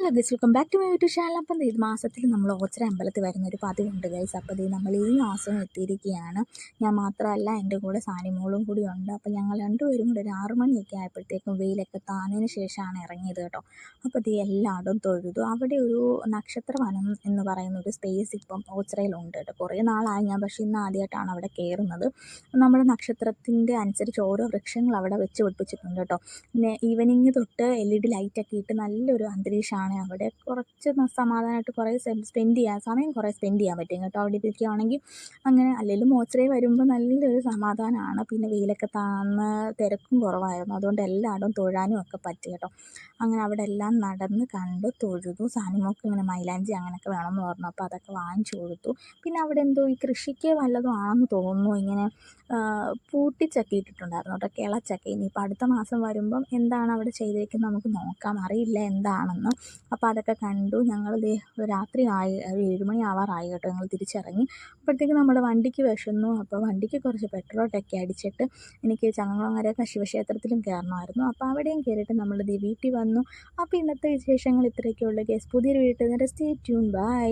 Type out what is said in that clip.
Hello guys, welcome back to my YouTube channel. അപ്പം ഇത് മാസത്തിൽ നമ്മൾ ഓച്ചിറ അമ്പലത്തിൽ വരുന്ന ഒരു പതിവുണ്ട് ഗൈസ്. അപ്പോൾ ഇത് നമ്മൾ ഈ മാസം എത്തിയിരിക്കുകയാണ്. ഞാൻ മാത്രമല്ല, എൻ്റെ കൂടെ സാനിമോളും കൂടി ഉണ്ട്. അപ്പോൾ ഞങ്ങൾ രണ്ടുപേരും കൂടെ ഒരു 6 മണിയൊക്കെ ആയപ്പോഴത്തേക്കും വെയിലൊക്കെ താന്നതിന് ശേഷമാണ് ഇറങ്ങിയത് കേട്ടോ. അപ്പോൾ ഇത് എല്ലായിടും തൊഴുതു. അവിടെ ഒരു നക്ഷത്രവനം എന്ന് പറയുന്ന ഒരു സ്പേസ് ഇപ്പം ഓച്ചിറയിലുണ്ട് കേട്ടോ. കുറേ നാളായി ഞാൻ, പക്ഷേ ഇന്ന് ആദ്യമായിട്ടാണ് അവിടെ കയറുന്നത്. നമ്മുടെ നക്ഷത്രത്തിൻ്റെ അനുസരിച്ച് ഓരോ വൃക്ഷങ്ങൾ അവിടെ വെച്ച് പിടിപ്പിച്ചിട്ടുണ്ട് കേട്ടോ. പിന്നെ ഈവനിങ് തൊട്ട് LED ലൈറ്റൊക്കെ ഇട്ട് നല്ലൊരു അന്തരീക്ഷമാണ് അവിടെ. കുറച്ച് സമാധാനമായിട്ട് കുറേ സമയം കുറേ സ്പെൻഡ് ചെയ്യാൻ പറ്റും കേട്ടോ അവിടെ ഇരിക്കുകയാണെങ്കിൽ. അങ്ങനെ അല്ലെങ്കിലും ഓച്ചിറയിൽ വരുമ്പോൾ നല്ലൊരു സമാധാനമാണ്. പിന്നെ വെയിലൊക്കെ താന്ന് തിരക്കും കുറവായിരുന്നു, അതുകൊണ്ട് എല്ലായിടും തൊഴാനും ഒക്കെ പറ്റി കേട്ടോ. അങ്ങനെ അവിടെ എല്ലാം നടന്ന് കണ്ട് തൊഴുതു. സാനിമോൾക്ക് ഇങ്ങനെ മൈലാഞ്ചി അങ്ങനെയൊക്കെ വേണമെന്ന് പറഞ്ഞു, അപ്പോൾ അതൊക്കെ വാങ്ങിച്ചു കൊടുത്തു. പിന്നെ അവിടെ എന്തോ ഈ കൃഷിക്ക് വല്ലതും ആണെന്ന് തോന്നുന്നു, ഇങ്ങനെ പൂട്ടിച്ചൊക്കെ ഇട്ടിട്ടുണ്ടായിരുന്നു കേട്ടോ, കിളച്ചൊക്കെ. ഇനിയിപ്പോൾ അടുത്ത മാസം വരുമ്പം എന്താണ് അവിടെ ചെയ്തേക്കുന്നത് നമുക്ക് നോക്കാം, അറിയില്ല എന്താണെന്ന്. അപ്പോൾ അതൊക്കെ കണ്ടു. ഞങ്ങൾ രാത്രി 7 മണി ആവാറായി കേട്ടോ. ഞങ്ങൾ തിരിച്ചിറങ്ങി. അപ്പോഴത്തേക്ക് നമ്മുടെ വണ്ടിക്ക് വിശന്നു. അപ്പോൾ വണ്ടിക്ക് കുറച്ച് പെട്രോളൊക്കെ അടിച്ചിട്ട് എനിക്ക് ചങ്ങനാശ്ശേരി ശിവക്ഷേത്രത്തിലും കയറണമായിരുന്നു. അപ്പോൾ അവിടെയും കയറിയിട്ട് നമ്മൾ വീട്ടിൽ വന്നു. അപ്പോൾ ഇന്നത്തെ വിശേഷങ്ങൾ ഇത്രയൊക്കെ ഉള്ളൂ ഗൈസ്. പുതിയൊരു വീട്ടിൽ നിന്ന് സ്റ്റേ ട്യൂൺ. ബൈ.